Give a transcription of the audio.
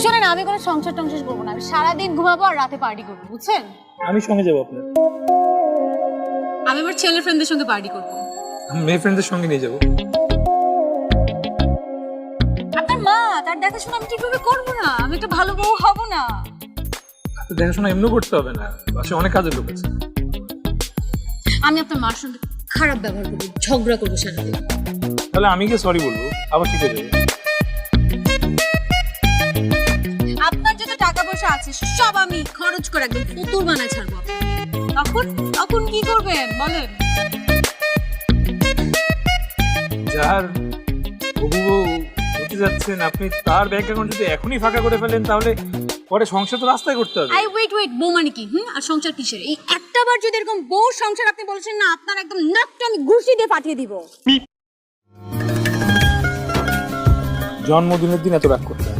শোনেন, আমি কোনো সংসার টংসার করবো না, আমি সারাদিন ঘুমাবো আর রাতে পার্টি করবো, বুঝছেন? আমি সঙ্গে যাবো আপনার। আমি আমার ছেলের ফ্রেন্ডদের সঙ্গে পার্টি করবো। আমি মেয়ে ফ্রেন্ডদের সঙ্গে নিয়ে যাবো। আপনার মা, তার দেখাশোনা আমি ঠিকভাবে করবো না, আমি একটা ভালো বউ হবো না। তো দেখাশোনা এমনিও করতে হবে না, বাসায় অনেক কাজের লোক আছে। আমি আপনার মার সঙ্গে খারাপ ব্যবহার করবো, ঝগড়া করবো সারাদিন। তাহলে আমি কি সরি বলবো, আবার ঠিক হয়ে যাবে। আপনার যত টাকা পয়সা আছে সব আমি খরচ করে একদম পুতুল বানায় ছাড়বো। তখন তখন কি করবেন বলেন? যার হবু বউ হতে যাচ্ছেন আপনি, তার ব্যাংক অ্যাকাউন্ট যদি এখনই ফাঁকা করে ফেলেন তাহলে পরে সংসার তো রাস্তায় করতে হবে। ওয়েট বউ মানে কি? আর সংসার কিসের? এই একটা বার যদি এরকম বউ সংসার আপনি বলেছেন না, আপনার একদম নাকটা আমি ঘুষি দিয়ে পাঠিয়ে দিব। জন্মদিনের দিন এত রাগ করতে হয়?